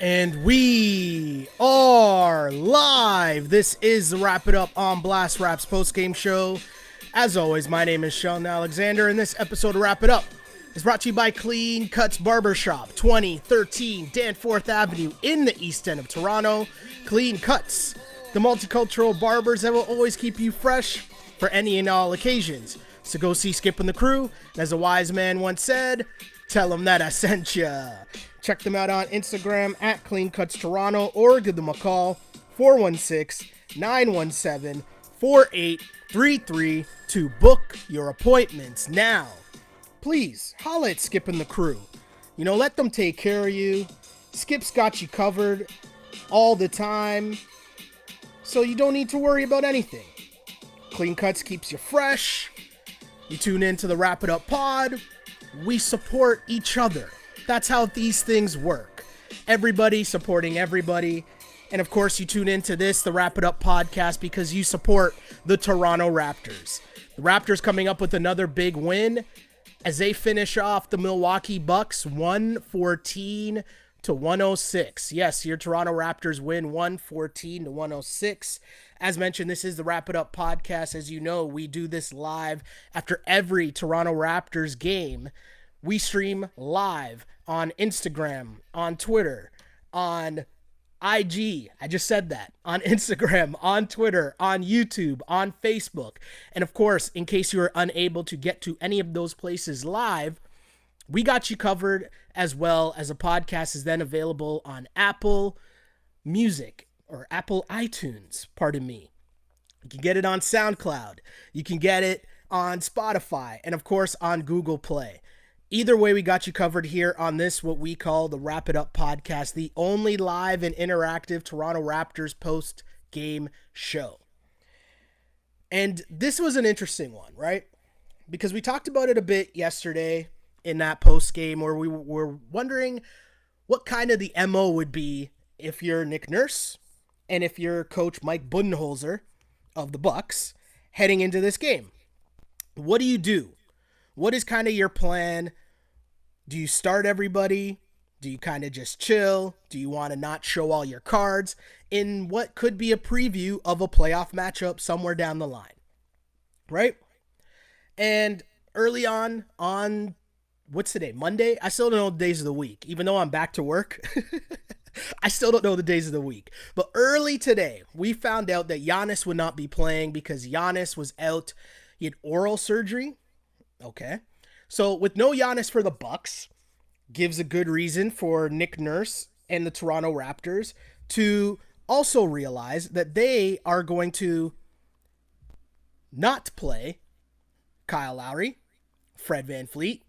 And we are live. This is the Wrap It Up on Blast Raps postgame show. As always, my name is Sheldon Alexander, and this episode of Wrap It Up is brought to you by Clean Cuts Barbershop, 2013 Danforth Avenue in the East End of Toronto. Clean Cuts, the multicultural barbers that will always keep you fresh for any and all occasions. So go see Skip and the crew. And as a wise man once said, tell them that I sent ya. Check them out on Instagram at Clean Cuts Toronto or give them a call, 416-917-4833 to book your appointments now. Please, holla at Skip and the crew. You know, let them take care of you. Skip's got you covered all the time, so you don't need to worry about anything. Clean Cuts keeps you fresh. You tune in to the Wrap It Up pod. We support each other. That's how these things work. Everybody supporting everybody. And of course, you tune into this, the Wrap It Up podcast, because you support the Toronto Raptors. The Raptors coming up with another big win as they finish off the Milwaukee Bucks 114-106. Yes, your Toronto Raptors win 114-106. As mentioned, this is the Wrap It Up podcast. As you know, we do this live after every Toronto Raptors game. We stream live on Instagram, on Twitter, on IG. I just said that. On Instagram, on Twitter, on YouTube, on Facebook. And of course, in case you are unable to get to any of those places live, we got you covered, as well as a podcast is then available on Apple Music or Apple iTunes, pardon me. You can get it on SoundCloud. You can get it on Spotify, and of course on Google Play. Either way, we got you covered here on this, what we call the Wrap It Up podcast, the only live and interactive Toronto Raptors post-game show. And this was an interesting one, right? Because we talked about it a bit yesterday in that post-game where we were wondering what kind of the MO would be if you're Nick Nurse and if you're Coach Mike Budenholzer of the Bucks heading into this game. What do you do? What is kind of your plan? Do you start everybody? Do you kind of just chill? Do you want to not show all your cards in what could be a preview of a playoff matchup somewhere down the line? Right? And early on what's today? Monday? I still don't know the days of the week. Even though I'm back to work, I still don't know the days of the week. But early today, we found out that Giannis would not be playing because Giannis was out. He had oral surgery. Okay. So with no Giannis for the Bucks, gives a good reason for Nick Nurse and the Toronto Raptors to also realize that they are going to not play Kyle Lowry, Fred VanVleet,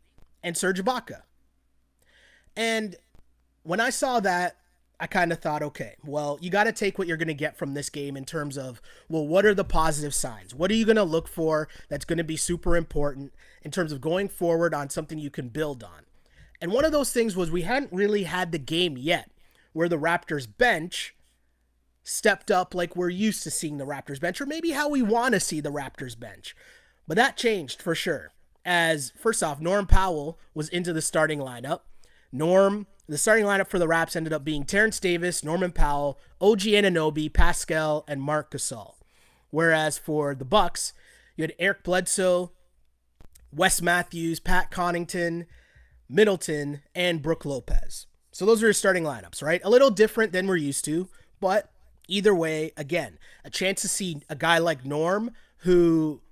and Serge Ibaka. And when I saw that, I kind of thought, okay, well, you got to take what you're going to get from this game in terms of, well, what are the positive signs? What are you going to look for that's going to be super important in terms of going forward on something you can build on? And one of those things was we hadn't really had the game yet where the Raptors bench stepped up like we're used to seeing the Raptors bench, or maybe how we want to see the Raptors bench. But that changed for sure. As, first off, Norm Powell was into the starting lineup. The starting lineup for the Raps ended up being Terrence Davis, Norman Powell, OG Anunoby, Pascal, and Marc Gasol. Whereas for the Bucks, you had Eric Bledsoe, Wes Matthews, Pat Connaughton, Middleton, and Brook Lopez. So those are your starting lineups, right? A little different than we're used to, but either way, again, a chance to see a guy like Norm who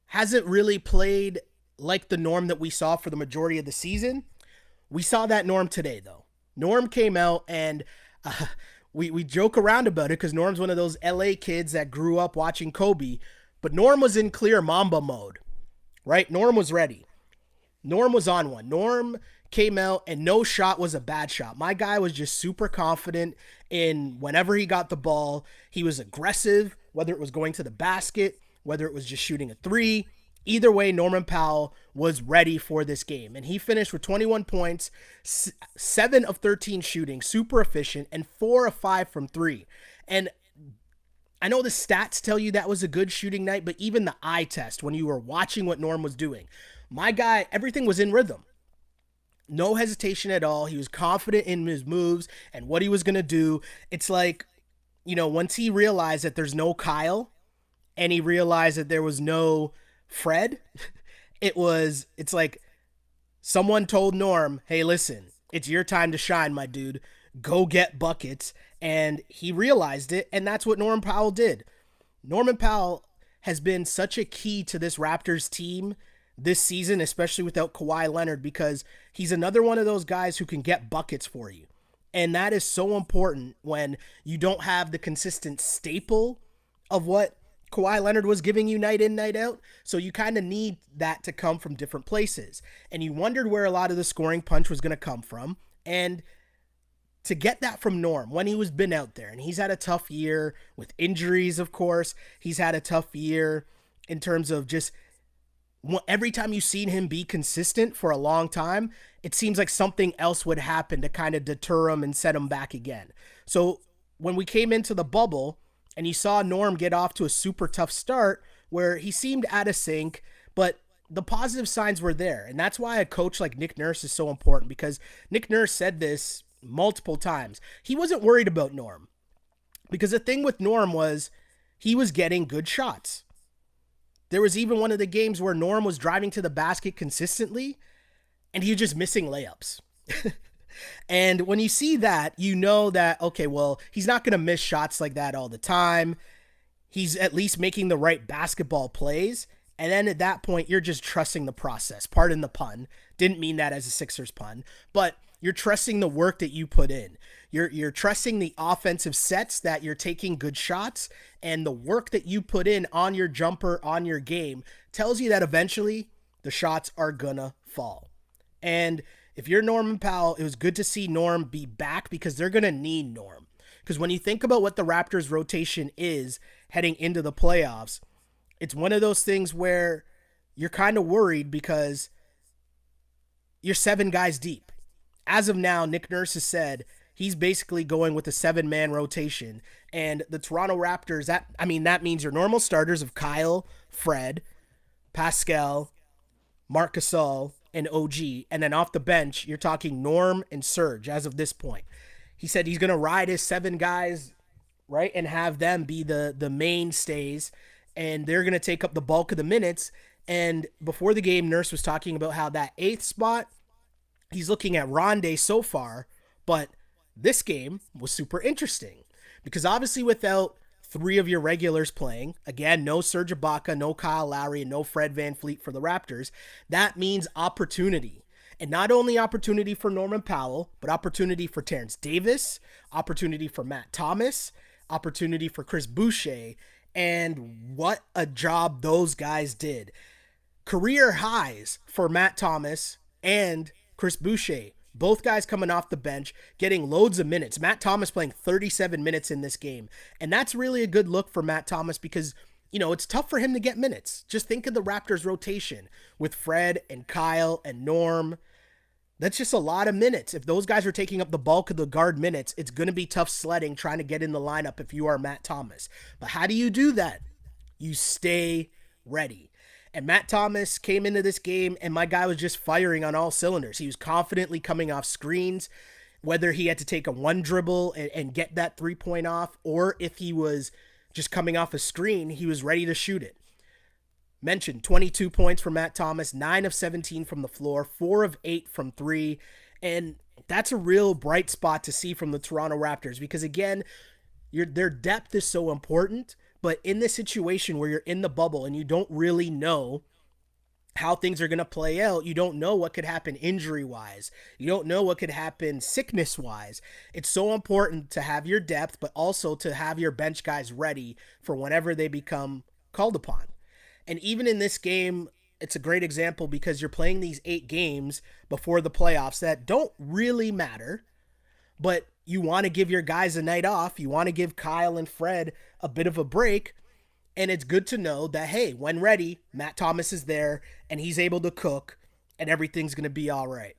hasn't really played like the Norm that we saw for the majority of the season. We saw that Norm today, though. Norm came out, and we joke around about it because Norm's one of those LA kids that grew up watching Kobe, but Norm was in clear Mamba mode, right? Norm was ready. Norm was on one. Norm came out, and no shot was a bad shot. My guy was just super confident in whenever he got the ball. He was aggressive, whether it was going to the basket, whether it was just shooting a three. Either way, Norman Powell was ready for this game, and he finished with 21 points, 7 of 13 shooting, super efficient, and 4 of 5 from 3. And I know the stats tell you that was a good shooting night, but even the eye test, when you were watching what Norm was doing, my guy, everything was in rhythm. No hesitation at all. He was confident in his moves and what he was going to do. It's like, once he realized that there's no Kyle and he realized that there was no Fred, it's like someone told Norm, hey, listen, it's your time to shine, my dude. Go get buckets. And he realized it, and that's what Norman Powell did. Norman Powell has been such a key to this Raptors team this season, especially without Kawhi Leonard, because he's another one of those guys who can get buckets for you. And that is so important when you don't have the consistent staple of what Kawhi Leonard was giving you night in, night out. So you kind of need that to come from different places. And you wondered where a lot of the scoring punch was going to come from. And to get that from Norm when he was been out there, and he's had a tough year with injuries, of course. He's had a tough year in terms of just every time you've seen him be consistent for a long time, it seems like something else would happen to kind of deter him and set him back again. So when we came into the bubble and you saw Norm get off to a super tough start where he seemed out of sync, but the positive signs were there. And that's why a coach like Nick Nurse is so important, because Nick Nurse said this multiple times. He wasn't worried about Norm because the thing with Norm was he was getting good shots. There was even one of the games where Norm was driving to the basket consistently and he was just missing layups. And when you see that, you know that, okay, well, he's not going to miss shots like that all the time. He's at least making the right basketball plays. And then at that point, you're just trusting the process. Pardon the pun. Didn't mean that as a Sixers pun, but you're trusting the work that you put in. You're trusting the offensive sets that you're taking good shots, and the work that you put in on your jumper, on your game, tells you that eventually the shots are gonna fall. And if you're Norman Powell, it was good to see Norm be back because they're gonna need Norm. Because when you think about what the Raptors rotation is heading into the playoffs, it's one of those things where you're kind of worried because you're 7 guys deep. As of now, Nick Nurse has said he's basically going with a 7-man rotation. And the Toronto Raptors, that means your normal starters of Kyle, Fred, Pascal, Marc Gasol, and OG. And then off the bench, you're talking Norm and Serge as of this point. He said he's going to ride his 7 guys, right, and have them be the mainstays. And they're going to take up the bulk of the minutes. And before the game, Nurse was talking about how that 8th spot, he's looking at Rondé so far, but this game was super interesting because obviously without 3 of your regulars playing, again, no Serge Ibaka, no Kyle Lowry, and no Fred VanVleet for the Raptors, that means opportunity. And not only opportunity for Norman Powell, but opportunity for Terrence Davis, opportunity for Matt Thomas, opportunity for Chris Boucher, and what a job those guys did. Career highs for Matt Thomas and Chris Boucher, both guys coming off the bench, getting loads of minutes. Matt Thomas playing 37 minutes in this game. And that's really a good look for Matt Thomas because, it's tough for him to get minutes. Just think of the Raptors rotation with Fred and Kyle and Norm. That's just a lot of minutes. If those guys are taking up the bulk of the guard minutes, it's going to be tough sledding trying to get in the lineup if you are Matt Thomas. But how do you do that? You stay ready. And Matt Thomas came into this game, and my guy was just firing on all cylinders. He was confidently coming off screens, whether he had to take a 1 dribble and get that 3-point off, or if he was just coming off a screen, he was ready to shoot it. Mentioned 22 points for Matt Thomas, 9 of 17 from the floor, 4 of 8 from 3. And that's a real bright spot to see from the Toronto Raptors because, again, their depth is so important. But in this situation where you're in the bubble and you don't really know how things are going to play out, you don't know what could happen injury-wise. You don't know what could happen sickness-wise. It's so important to have your depth, but also to have your bench guys ready for whenever they become called upon. And even in this game, it's a great example because you're playing these 8 games before the playoffs that don't really matter, but you want to give your guys a night off. You want to give Kyle and Fred a bit of a break. And it's good to know that, hey, when ready, Matt Thomas is there and he's able to cook and everything's going to be all right.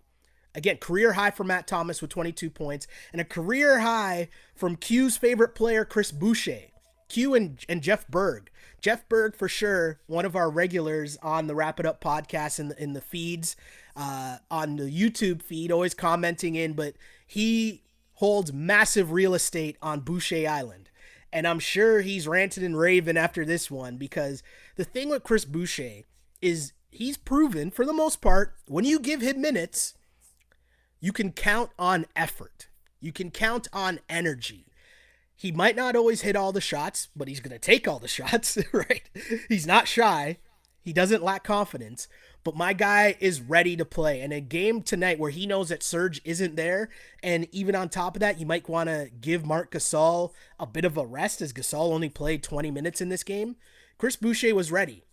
Again, career high for Matt Thomas with 22 points and a career high from Q's favorite player, Chris Boucher. Q and Jeff Berg. Jeff Berg, for sure, one of our regulars on the Wrap It Up podcast in the feeds, on the YouTube feed, always commenting in, but he holds massive real estate on Boucher Island. And I'm sure he's ranting and raving after this one, because the thing with Chris Boucher is he's proven, for the most part, when you give him minutes, you can count on effort. You can count on energy. He might not always hit all the shots, but he's going to take all the shots, right? He's not shy. He doesn't lack confidence. But my guy is ready to play. And a game tonight where he knows that Serge isn't there, and even on top of that, you might want to give Marc Gasol a bit of a rest, as Gasol only played 20 minutes in this game. Chris Boucher was ready.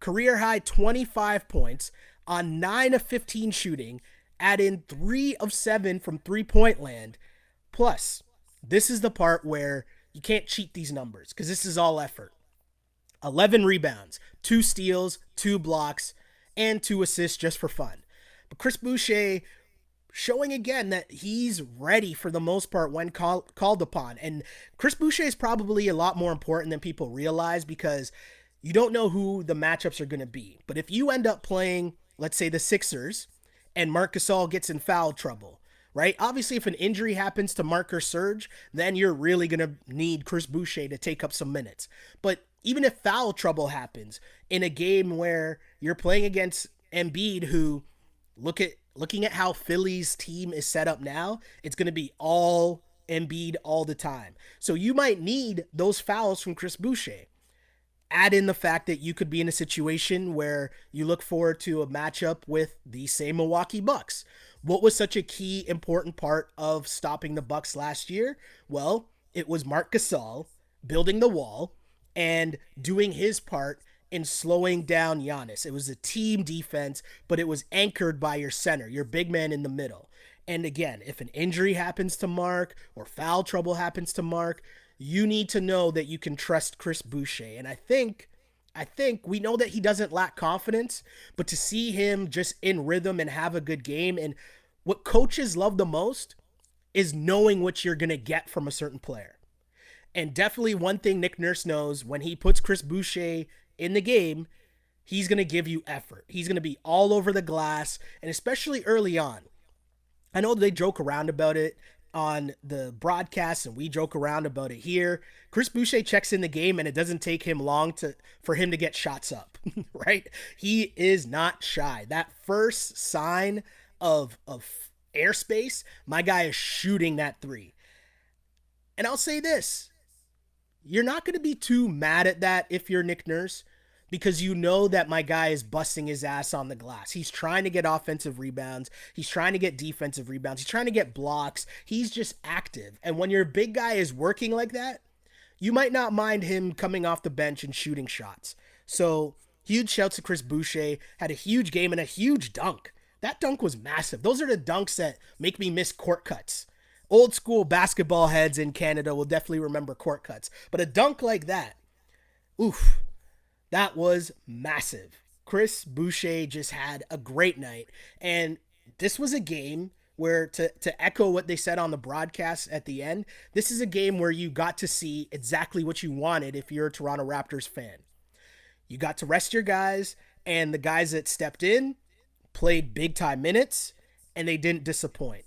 Career high 25 points on 9 of 15 shooting, add in 3 of 7 from three-point land. Plus, this is the part where you can't cheat these numbers, because this is all effort. 11 rebounds, 2 steals, 2 blocks, and 2 assists just for fun. But Chris Boucher showing again that he's ready for the most part when called upon. And Chris Boucher is probably a lot more important than people realize, because you don't know who the matchups are going to be. But if you end up playing, let's say, the Sixers, and Marc Gasol gets in foul trouble, right? Obviously, if an injury happens to Marc or Serge, then you're really going to need Chris Boucher to take up some minutes. But even if foul trouble happens in a game where you're playing against Embiid, who, looking at how Philly's team is set up now, it's going to be all Embiid all the time. So you might need those fouls from Chris Boucher. Add in the fact that you could be in a situation where you look forward to a matchup with the same Milwaukee Bucks. What was such a key, important part of stopping the Bucks last year? Well, it was Marc Gasol building the wall and doing his part in slowing down Giannis. It was a team defense, but it was anchored by your center, your big man in the middle. And again, if an injury happens to Marc or foul trouble happens to Marc, you need to know that you can trust Chris Boucher. And I think we know that he doesn't lack confidence, but to see him just in rhythm and have a good game, and what coaches love the most is knowing what you're going to get from a certain player. And definitely one thing Nick Nurse knows, when he puts Chris Boucher in the game, he's going to give you effort. He's going to be all over the glass, and especially early on. I know they joke around about it on the broadcast, and we joke around about it here. Chris Boucher checks in the game, and it doesn't take him long for him to get shots up, right? He is not shy. That first sign of airspace, my guy is shooting that three. And I'll say this, you're not going to be too mad at that if you're Nick Nurse, because you know that my guy is busting his ass on the glass. He's trying to get offensive rebounds. He's trying to get defensive rebounds. He's trying to get blocks. He's just active. And when your big guy is working like that, you might not mind him coming off the bench and shooting shots. So huge shouts to Chris Boucher. Had a huge game and a huge dunk. That dunk was massive. Those are the dunks that make me miss court cuts. Old school basketball heads in Canada will definitely remember court cuts. But a dunk like that, oof. That was massive. Chris Boucher just had a great night. And this was a game where, to echo what they said on the broadcast at the end, this is a game where you got to see exactly what you wanted if you're a Toronto Raptors fan. You got to rest your guys, and the guys that stepped in played big-time minutes, and they didn't disappoint.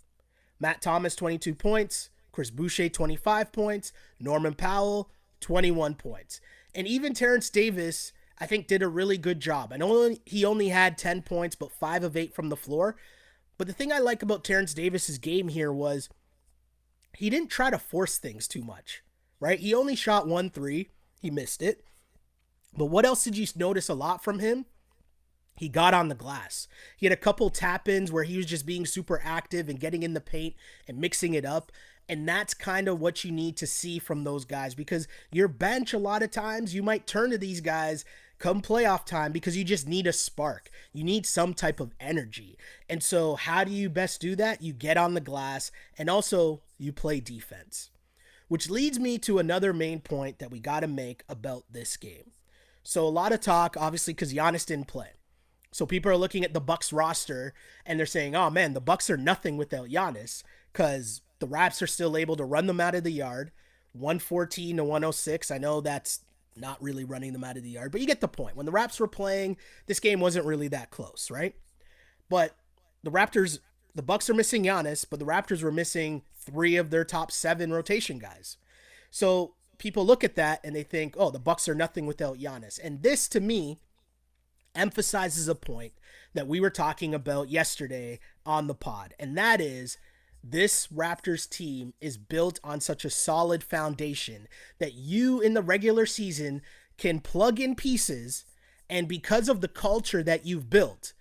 Matt Thomas, 22 points. Chris Boucher, 25 points. Norman Powell, 21 points. And even Terrence Davis, I think, did a really good job. I know he only had 10 points, but 5 of 8 from the floor. But the thing I like about Terrence Davis's game here was he didn't try to force things too much, right? He only shot 1 3. He missed it. But what else did you notice a lot from him? He got on the glass. He had a couple tap-ins where he was just being super active and getting in the paint and mixing it up. And that's kind of what you need to see from those guys, because your bench, a lot of times, you might turn to these guys come playoff time because you just need a spark. You need some type of energy. And so how do you best do that? You get on the glass, and also you play defense. Which leads me to another main point that we got to make about this game. So a lot of talk, obviously, because Giannis didn't play. So people are looking at the Bucks roster, and they're saying, oh man, the Bucks are nothing without Giannis, because the Raps are still able to run them out of the yard. 114 to 106. I know that's not really running them out of the yard, but you get the point. When the Raps were playing, this game wasn't really that close, right? But the Raptors, the Bucks are missing Giannis, but the Raptors were missing 3 of their top 7 rotation guys. So people look at that and they think, oh, the Bucks are nothing without Giannis. And this, to me, emphasizes a point that we were talking about yesterday on the pod. And that is, this Raptors team is built on such a solid foundation that you in the regular season can plug in pieces. And because of the culture that you've built,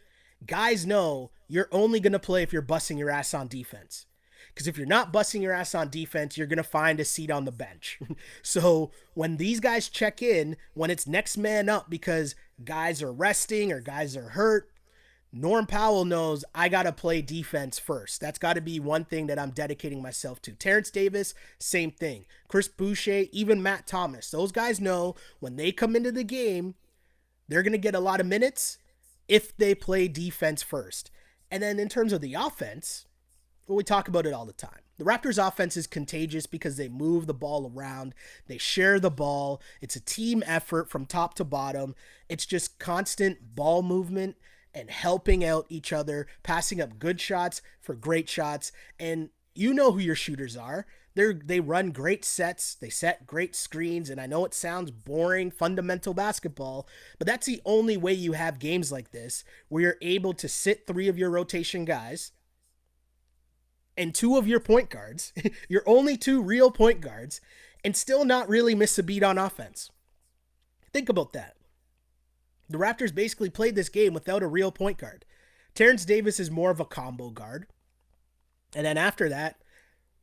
guys know you're only going to play if you're busting your ass on defense. Because if you're not busting your ass on defense, you're going to find a seat on the bench. So when these guys check in, when it's next man up because guys are resting or guys are hurt, Norm Powell knows I got to play defense first. That's got to be one thing that I'm dedicating myself to. Terrence Davis, same thing. Chris Boucher, even Matt Thomas. Those guys know when they come into the game, they're going to get a lot of minutes if they play defense first. And then in terms of the offense, well, we talk about it all the time. The Raptors offense is contagious because they move the ball around. They share the ball. It's a team effort from top to bottom. It's just constant ball movement and helping out each other, passing up good shots for great shots. And you know who your shooters are. They run great sets. They set great screens. And I know it sounds boring, fundamental basketball, but that's the only way you have games like this where you're able to sit 3 of your rotation guys and 2 of your point guards, your only 2 real point guards, and still not really miss a beat on offense. Think about that. The Raptors basically played this game without a real point guard. Terrence Davis is more of a combo guard. And then after that,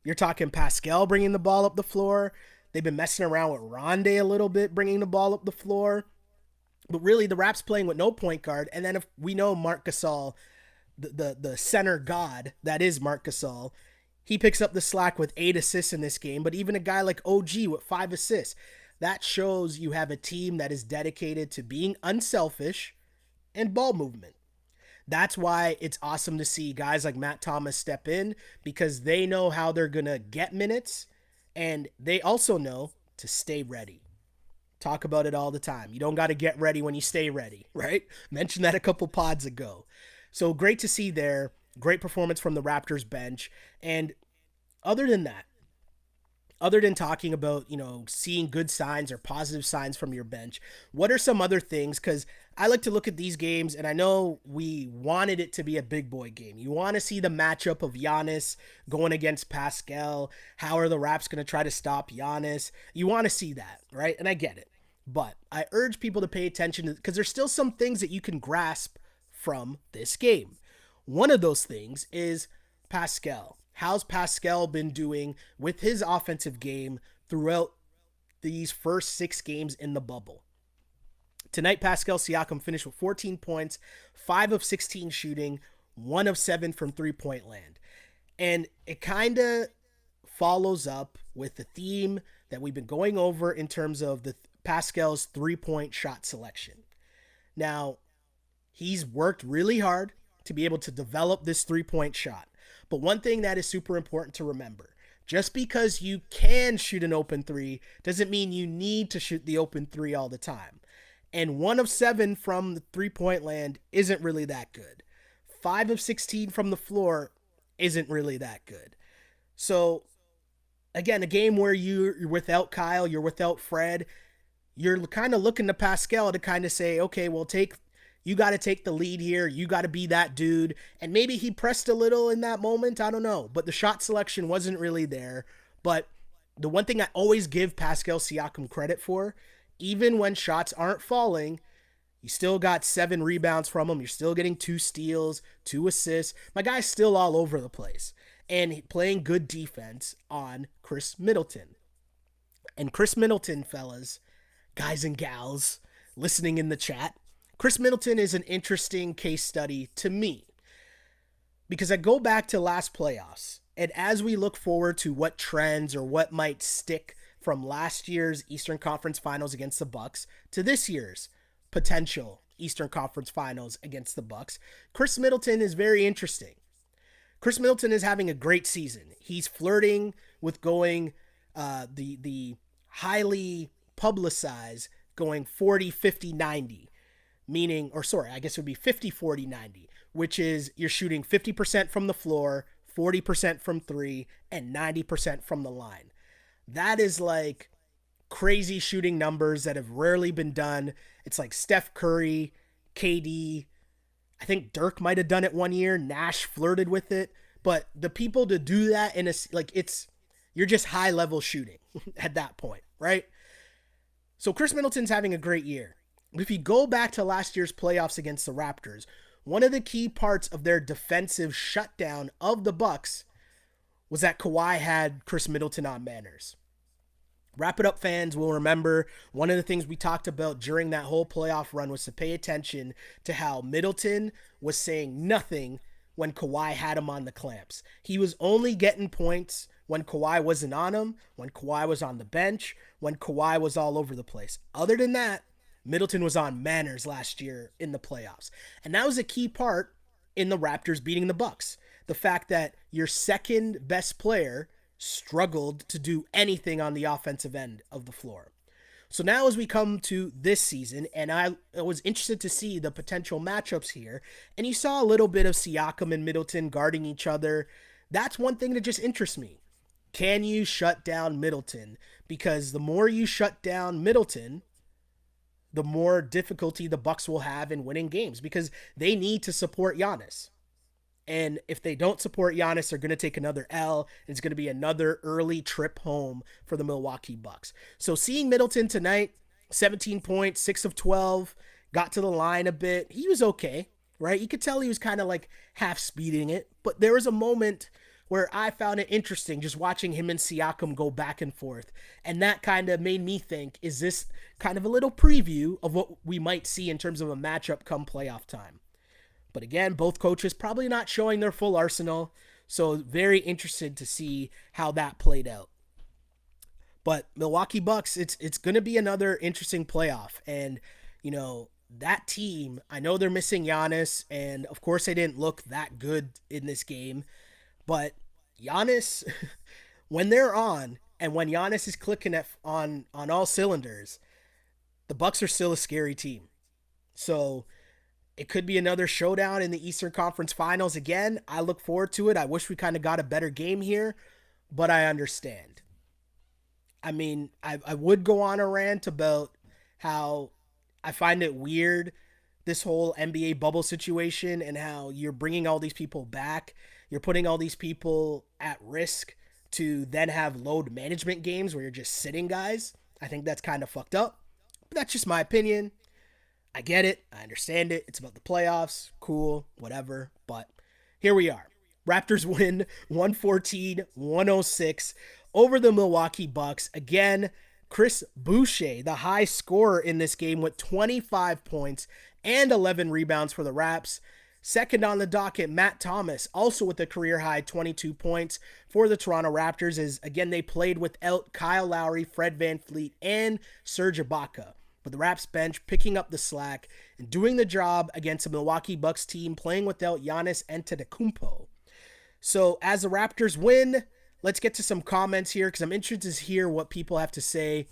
you're talking Pascal bringing the ball up the floor. They've been messing around with Rondae a little bit, bringing the ball up the floor. But really, the Raps playing with no point guard. And then if we know Marc Gasol, the center god that is Marc Gasol, he picks up the slack with 8 assists in this game. But even a guy like OG with 5 assists, that shows you have a team that is dedicated to being unselfish and ball movement. That's why it's awesome to see guys like Matt Thomas step in, because they know how they're going to get minutes, and they also know to stay ready. Talk about it all the time. You don't got to get ready when you stay ready, right? Mentioned that a couple pods ago. So great to see there. Great performance from the Raptors bench. And other than that, other than talking about, seeing good signs or positive signs from your bench, what are some other things? Because I like to look at these games, and I know we wanted it to be a big boy game. You want to see the matchup of Giannis going against Pascal. How are the Raps going to try to stop Giannis? You want to see that, right? And I get it. But I urge people to pay attention because there's still some things that you can grasp from this game. One of those things is Pascal. How's Pascal been doing with his offensive game throughout these first 6 games in the bubble? Tonight, Pascal Siakam finished with 14 points, 5 of 16 shooting, 1 of 7 from three-point land. And it kind of follows up with the theme that we've been going over in terms of Pascal's three-point shot selection. Now, he's worked really hard to be able to develop this three-point shot. But one thing that is super important to remember, just because you can shoot an open 3 doesn't mean you need to shoot the open 3 all the time. And 1 of 7 from the three-point land isn't really that good. 5 of 16 from the floor isn't really that good. So, again, a game where you're without Kyle, you're without Fred, you're kind of looking to Pascal to kind of say, okay, well, you got to take the lead here. You got to be that dude. And maybe he pressed a little in that moment. I don't know. But the shot selection wasn't really there. But the one thing I always give Pascal Siakam credit for, even when shots aren't falling, you still got 7 rebounds from him. You're still getting 2 steals, 2 assists. My guy's still all over the place. And playing good defense on Chris Middleton. And Chris Middleton, fellas, guys and gals, listening in the chat, Chris Middleton is an interesting case study to me because I go back to last playoffs, and as we look forward to what trends or what might stick from last year's Eastern Conference Finals against the Bucks to this year's potential Eastern Conference Finals against the Bucks, Chris Middleton is very interesting. Chris Middleton is having a great season. He's flirting with going the highly publicized going 40, 50, 90, meaning, or sorry, I guess it would be 50, 40, 90, which is you're shooting 50% from the floor, 40% from three, and 90% from the line. That is like crazy shooting numbers that have rarely been done. It's like Steph Curry, KD. I think Dirk might have done it one year. Nash flirted with it. But the people to do that in a, like, you're just high level shooting at that point, right? So Chris Middleton's having a great year. If you go back to last year's playoffs against the Raptors, one of the key parts of their defensive shutdown of the Bucks was that Kawhi had Chris Middleton on manners. Wrap It Up fans will remember one of the things we talked about during that whole playoff run was to pay attention to how Middleton was saying nothing when Kawhi had him on the clamps. He was only getting points when Kawhi wasn't on him, when Kawhi was on the bench, when Kawhi was all over the place. Other than that, Middleton was on manners last year in the playoffs. And that was a key part in the Raptors beating the Bucks. The fact that your second best player struggled to do anything on the offensive end of the floor. So now as we come to this season, and I was interested to see the potential matchups here, and you saw a little bit of Siakam and Middleton guarding each other. That's one thing that just interests me. Can you shut down Middleton? Because the more you shut down Middleton, the more difficulty the Bucks will have in winning games because they need to support Giannis. And if they don't support Giannis, they're going to take another L. And it's going to be another early trip home for the Milwaukee Bucks. So seeing Middleton tonight, 17 points, 6 of 12, got to the line a bit. He was okay, right? You could tell he was kind of like half speeding it. But there was a moment where I found it interesting just watching him and Siakam go back and forth. And that kind of made me think, is this kind of a little preview of what we might see in terms of a matchup come playoff time? But again, both coaches probably not showing their full arsenal. So very interested to see how that played out. But Milwaukee Bucks, it's going to be another interesting playoff. And, you know, that team, I know they're missing Giannis. And of course they didn't look that good in this game. But Giannis, when they're on, and when Giannis is clicking on all cylinders, the Bucks are still a scary team. So it could be another showdown in the Eastern Conference Finals. Again, I look forward to it. I wish we kind of got a better game here, but I understand. I mean, I would go on a rant about how I find it weird, this whole NBA bubble situation, and how you're bringing all these people back. You're putting all these people at risk to then have load management games where you're just sitting guys. I think that's kind of fucked up, but that's just my opinion. I get it. I understand it. It's about the playoffs. Cool, whatever. But here we are. Raptors win 114-106 over the Milwaukee Bucks. Again, Chris Boucher, the high scorer in this game with 25 points and 11 rebounds for the Raps. Second on the docket, Matt Thomas, also with a career-high 22 points for the Toronto Raptors, as, again, they played without Kyle Lowry, Fred VanVleet, and Serge Ibaka. But the Raps bench picking up the slack and doing the job against a Milwaukee Bucks team playing without Giannis Antetokounmpo. So as the Raptors win, let's get to some comments here because I'm interested to hear what people have to say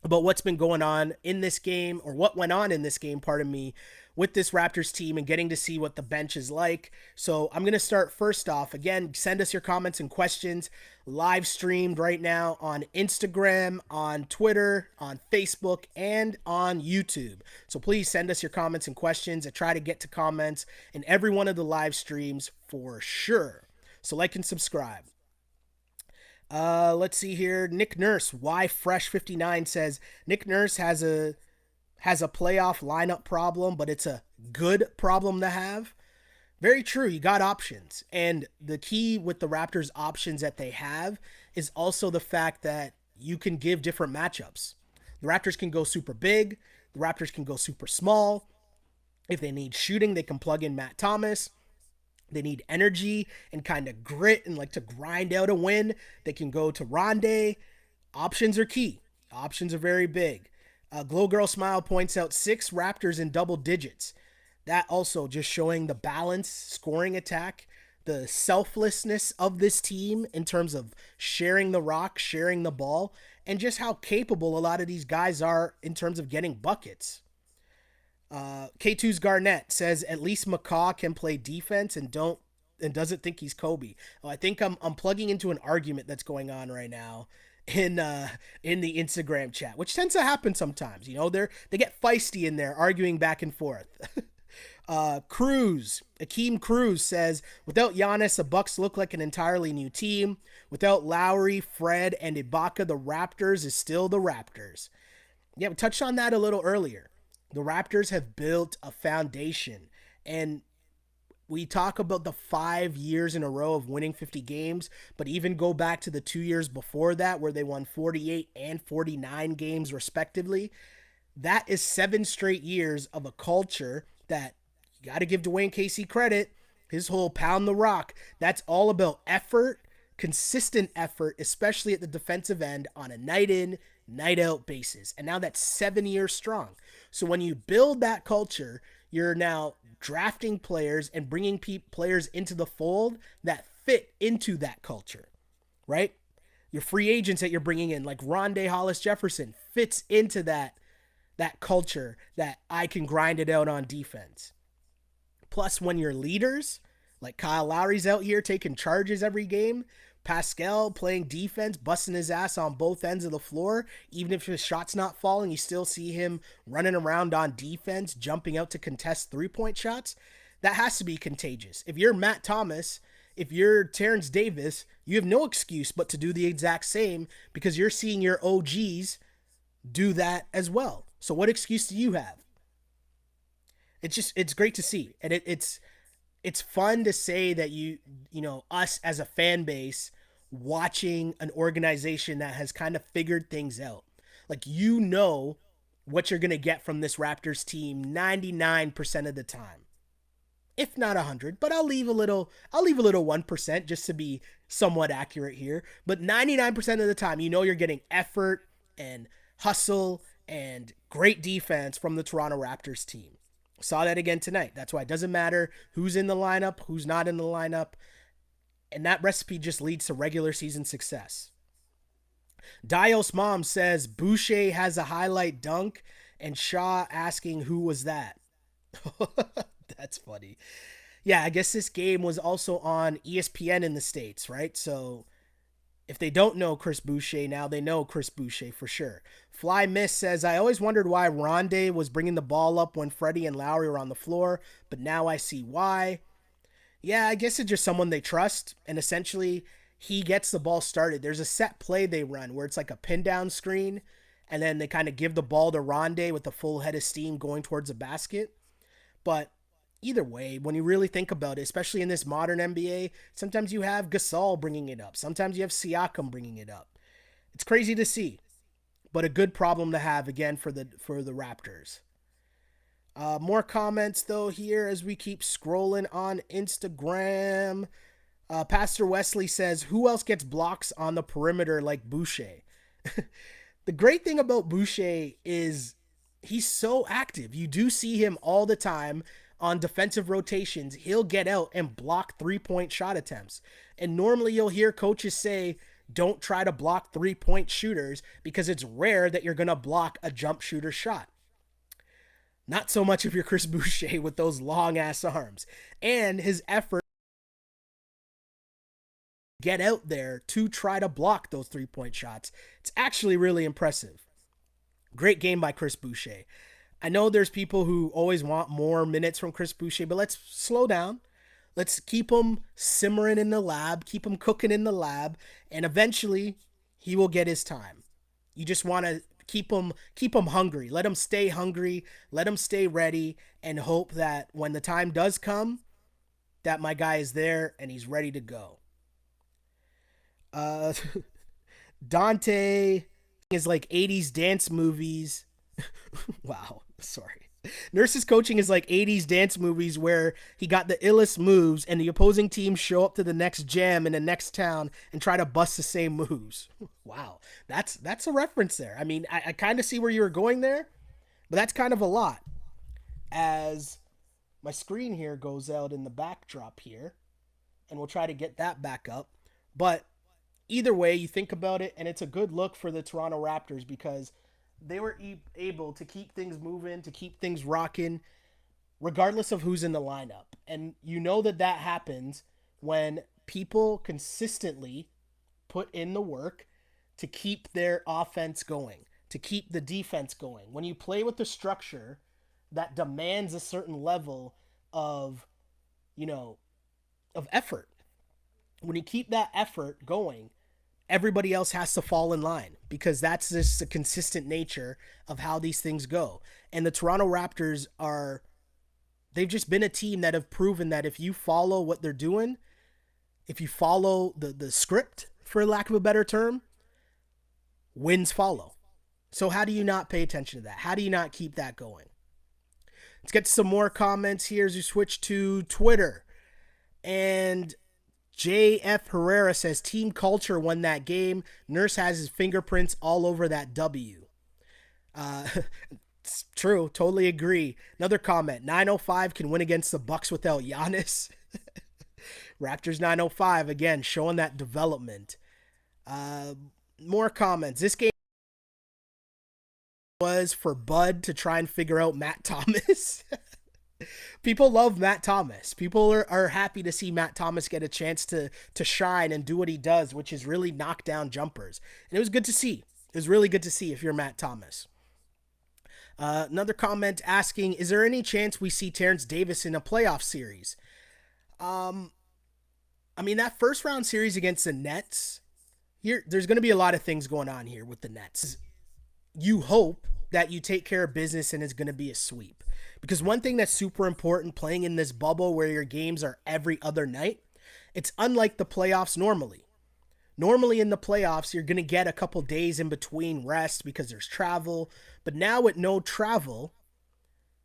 about what's been going on in this game, or what went on in this game, pardon me, with this Raptors team and getting to see what the bench is like. So I'm going to start first off. Again, send us your comments and questions. Live streamed right now on Instagram, on Twitter, on Facebook, and on YouTube. So please send us your comments and questions. I try to get to comments in every one of the live streams for sure. So like and subscribe. Let's see here. Nick Nurse, Y Fresh 59 says Nick Nurse has a playoff lineup problem, but it's a good problem to have. Very true. You got options. And the key with the Raptors options that they have is also the fact that you can give different matchups. The Raptors can go super big. The Raptors can go super small. If they need shooting, they can plug in Matt Thomas. They need energy and kind of grit and like to grind out a win. They can go to Rondé. Options are key. Options are very big. Glow Girl Smile points out 6 Raptors in double digits. That also just showing the balance scoring attack the selflessness of this team in terms of sharing the rock, sharing the ball, and just how capable a lot of these guys are in terms of getting buckets. K2's Garnett says at least McCaw can play defense and doesn't think he's Kobe. Oh, I think I'm plugging into an argument that's going on right now in the Instagram chat, which tends to happen sometimes. You know, they get feisty in there, arguing back and forth. Akeem Cruz says, without Giannis, the Bucks look like an entirely new team. Without Lowry, Fred, and Ibaka, the Raptors is still the Raptors. Yeah, we touched on that a little earlier. The Raptors have built a foundation, and we talk about the 5 years in a row of winning 50 games, but even go back to the 2 years before that where they won 48 and 49 games respectively. That is 7 straight years of a culture that you got to give Dwayne Casey credit. His whole pound the rock, that's all about effort, consistent effort, especially at the defensive end on a night in, night out basis. And now that's 7 years strong. So when you build that culture, you're now drafting players and bringing players into the fold that fit into that culture, right? Your free agents that you're bringing in, like Rondé Hollis Jefferson, fits into that culture that I can grind it out on defense. Plus, when your leaders, like Kyle Lowry's out here taking charges every game, Pascal playing defense, busting his ass on both ends of the floor. Even if his shot's not falling, you still see him running around on defense, jumping out to contest three-point shots. That has to be contagious. If you're Matt Thomas, if you're Terrence Davis, you have no excuse but to do the exact same because you're seeing your OGs do that as well. So what excuse do you have? It's great to see. And it's fun to say that you know, us as a fan base watching an organization that has kind of figured things out. Like, you know what you're going to get from this Raptors team 99% of the time. If not 100, but I'll leave a little 1% just to be somewhat accurate here. But 99% of the time, you know you're getting effort and hustle and great defense from the Toronto Raptors team. Saw that again tonight. That's why it doesn't matter who's in the lineup, who's not in the lineup. And that recipe just leads to regular season success. Dios Mom says Boucher has a highlight dunk and Shaw asking who was that. That's funny. Yeah, I guess this game was also on ESPN in the States, right? So if they don't know Chris Boucher now, they know Chris Boucher for sure. Fly Miss says, I always wondered why Rondé was bringing the ball up when Freddie and Lowry were on the floor, but now I see why. Yeah, I guess it's just someone they trust, and essentially he gets the ball started. There's a set play they run where it's like a pin down screen, and then they kind of give the ball to Rondé with a full head of steam going towards the basket. But either way, when you really think about it, especially in this modern NBA, sometimes you have Gasol bringing it up. Sometimes you have Siakam bringing it up. It's crazy to see, but a good problem to have again for the Raptors. More comments though here as we keep scrolling on Instagram. Pastor Wesley says, who else gets blocks on the perimeter like Boucher? The great thing about Boucher is he's so active. You do see him all the time on defensive rotations. He'll get out and block 3-point shot attempts. And normally you'll hear coaches say, don't try to block 3-point shooters because it's rare that you're going to block a jump shooter shot. Not so much if you're Chris Boucher with those long ass arms and his effort to get out there to try to block those 3-point shots. It's actually really impressive. Great game by Chris Boucher. I know there's people who always want more minutes from Chris Boucher, but let's slow down. Let's keep him simmering in the lab, keep him cooking in the lab, and eventually he will get his time. You just want to keep him hungry. Let him stay hungry, let him stay ready, and hope that when the time does come, that my guy is there and he's ready to go. Dante is like 80s dance movies. Wow, sorry. Nurse's coaching is like 80s dance movies where he got the illest moves and the opposing team show up to the next jam in the next town and try to bust the same moves. Wow, that's a reference there. I mean, I kind of see where you were going there, but that's kind of a lot. As my screen here goes out in the backdrop here, and we'll try to get that back up. But either way, you think about it, and it's a good look for the Toronto Raptors because they were able to keep things moving, to keep things rocking, regardless of who's in the lineup. And you know that that happens when people consistently put in the work to keep their offense going, to keep the defense going. When you play with the structure that demands a certain level of, you know, of effort, when you keep that effort going, everybody else has to fall in line because that's just the consistent nature of how these things go. And the Toronto Raptors are, they've just been a team that have proven that if you follow what they're doing, if you follow the script, for lack of a better term, wins follow. So how do you not pay attention to that? How do you not keep that going? Let's get to some more comments here as we switch to Twitter. And JF Herrera says, team culture won that game. Nurse has his fingerprints all over that W. It's true. Totally agree. Another comment. 905 can win against the Bucks without Giannis. Raptors 905, again, showing that development. More comments. This game was for Bud to try and figure out Matt Thomas. People love Matt Thomas. People are happy to see Matt Thomas get a chance to shine and do what he does, which is really knock down jumpers. And it was good to see. It was really good to see if you're Matt Thomas. Another comment asking, is there any chance we see Terrence Davis in a playoff series? I mean, that first round series against the Nets, there's going to be a lot of things going on here with the Nets. You hope that you take care of business and it's going to be a sweep. Because one thing that's super important playing in this bubble where your games are every other night, it's unlike the playoffs normally. Normally in the playoffs, you're going to get a couple days in between rest because there's travel. But now with no travel,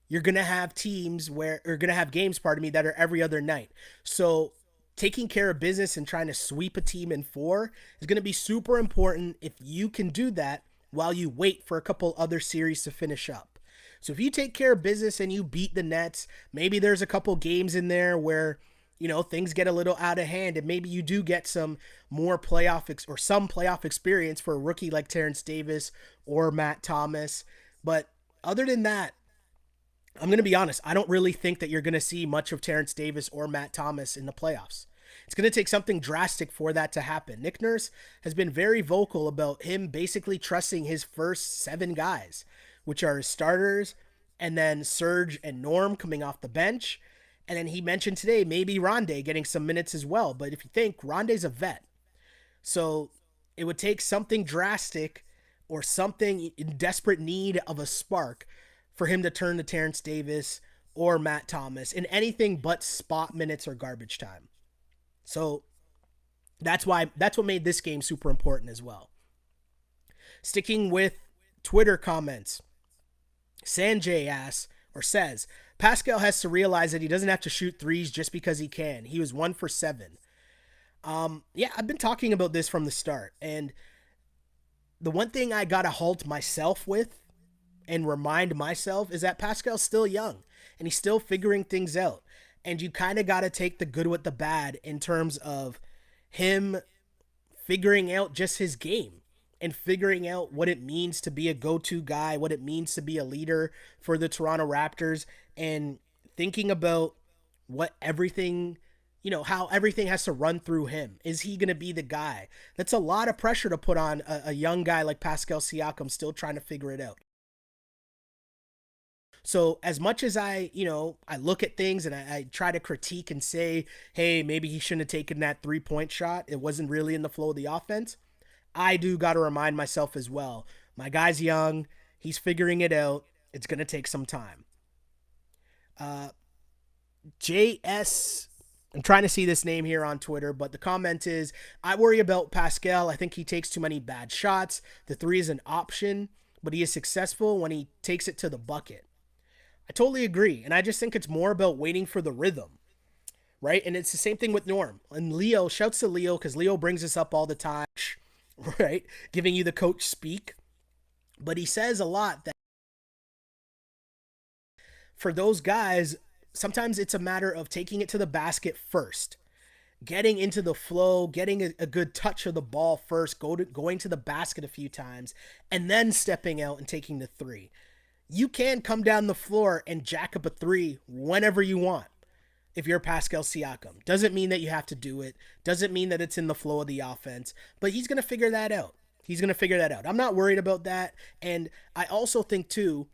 you're going to have games, that are every other night. So taking care of business and trying to sweep a team in 4 is going to be super important if you can do that while you wait for a couple other series to finish up. So if you take care of business and you beat the Nets, maybe there's a couple games in there where, you know, things get a little out of hand and maybe you do get some more some playoff experience for a rookie like Terrence Davis or Matt Thomas. But other than that, I'm going to be honest, I don't really think that you're going to see much of Terrence Davis or Matt Thomas in the playoffs. It's going to take something drastic for that to happen. Nick Nurse has been very vocal about him basically trusting his first 7 guys, which are his starters, and then Serge and Norm coming off the bench. And then he mentioned today maybe Rondé getting some minutes as well. But if you think, Rondé's a vet. So it would take something drastic or something in desperate need of a spark for him to turn to Terrence Davis or Matt Thomas in anything but spot minutes or garbage time. So that's what made this game super important as well. Sticking with Twitter comments, Sanjay says, Pascal has to realize that he doesn't have to shoot threes just because he can. He was 1 for 7. Yeah, I've been talking about this from the start. And the one thing I got to halt myself with and remind myself is that Pascal's still young and he's still figuring things out. And you kind of got to take the good with the bad in terms of him figuring out just his game and figuring out what it means to be a go-to guy, what it means to be a leader for the Toronto Raptors, and thinking about what everything, how everything has to run through him. Is he going to be the guy? That's a lot of pressure to put on a young guy like Pascal Siakam still trying to figure it out. So as much as I look at things and I try to critique and say, hey, maybe he shouldn't have taken that 3-point shot. It wasn't really in the flow of the offense. I do got to remind myself as well. My guy's young. He's figuring it out. It's going to take some time. JS, I'm trying to see this name here on Twitter, but the comment is, I worry about Pascal. I think he takes too many bad shots. The 3 is an option, but he is successful when he takes it to the bucket. I totally agree. And I just think it's more about waiting for the rhythm, right? And it's the same thing with Norm. And Leo, shouts to Leo, because Leo brings us up all the time, right? Giving you the coach speak. But he says a lot that for those guys, sometimes it's a matter of taking it to the basket first. getting into the flow, getting a good touch of the ball first, going to the basket a few times, and then stepping out and taking the three. You can come down the floor and jack up a three whenever you want if you're Pascal Siakam. Doesn't mean that you have to do it. Doesn't mean that it's in the flow of the offense. But he's going to figure that out. He's going to figure that out. I'm not worried about that. And I also think, too,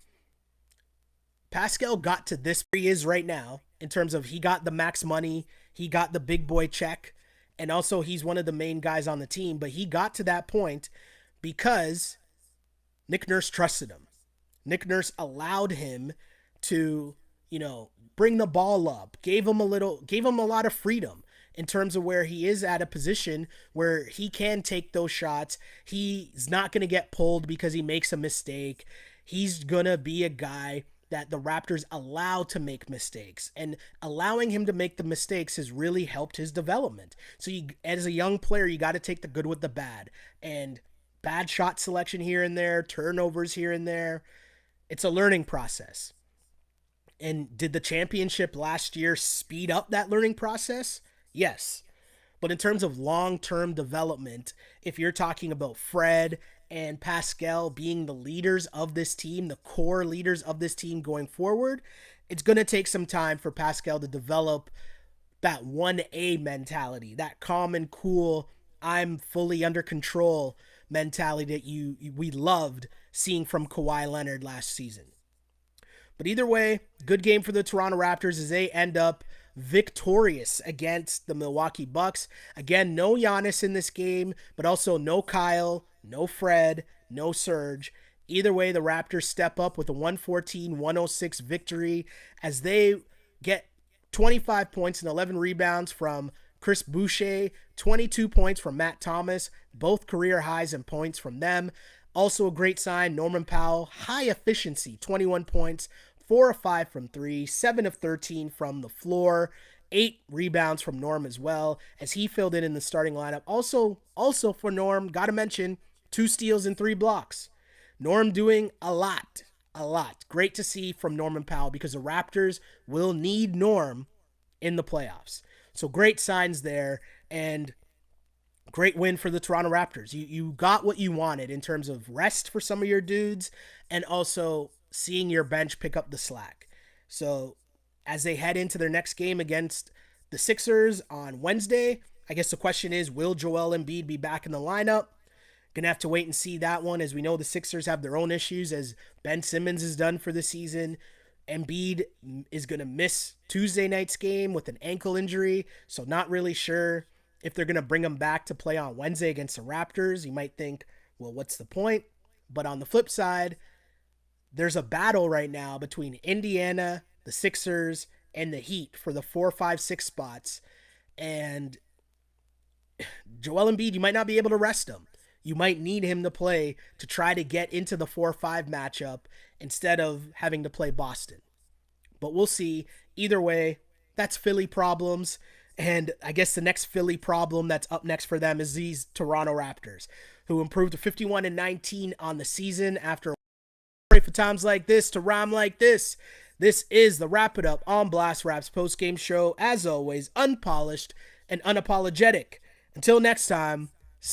Pascal got to this where he is right now in terms of he got the max money, he got the big boy check, and also he's one of the main guys on the team. But he got to that point because Nick Nurse trusted him. Nick Nurse allowed him to, bring the ball up, gave him a lot of freedom in terms of where he is at a position where he can take those shots. He's not going to get pulled because he makes a mistake. He's going to be a guy that the Raptors allow to make mistakes, and allowing him to make the mistakes has really helped his development. So as a young player, you got to take the good with the bad, and bad shot selection here and there, turnovers here and there. It's a learning process. And did the championship last year speed up that learning process? Yes. But in terms of long-term development, if you're talking about Fred and Pascal being the leaders of this team, the core leaders of this team going forward, it's going to take some time for Pascal to develop that 1A mentality, that calm and cool, I'm fully under control mentality that we loved seeing from Kawhi Leonard last season. But either way, good game for the Toronto Raptors as they end up victorious against the Milwaukee Bucks. Again, no Giannis in this game, but also no Kyle, no Fred, no Serge. Either way, the Raptors step up with a 114-106 victory as they get 25 points and 11 rebounds from Chris Boucher, 22 points from Matt Thomas, both career highs in points from them. Also a great sign, Norman Powell, high efficiency, 21 points, 4 of 5 from 3, 7 of 13 from the floor, 8 rebounds from Norm as well, as he filled in the starting lineup. Also for Norm, got to mention, 2 steals and 3 blocks. Norm doing a lot. Great to see from Norman Powell because the Raptors will need Norm in the playoffs. So great signs there, and great win for the Toronto Raptors. You got what you wanted in terms of rest for some of your dudes and also seeing your bench pick up the slack. So as they head into their next game against the Sixers on Wednesday, I guess the question is, will Joel Embiid be back in the lineup? Gonna have to wait and see that one, as we know the Sixers have their own issues, as Ben Simmons is done for the season. Embiid is gonna miss Tuesday night's game with an ankle injury, so not really sure if they're gonna bring him back to play on Wednesday against the Raptors. You might think, well, what's the point? But on the flip side, there's a battle right now between Indiana, the Sixers, and the Heat for the 4, 5, 6 spots. And Joel Embiid, you might not be able to rest him. You might need him to play to try to get into the 4-5 matchup instead of having to play Boston. But we'll see. Either way, that's Philly problems. And I guess the next Philly problem that's up next for them is these Toronto Raptors, who improved to 51-19 on the season after pray for times like this to rhyme like this. This is the Wrap It Up on Blast Raps postgame show, as always, unpolished and unapologetic. Until next time,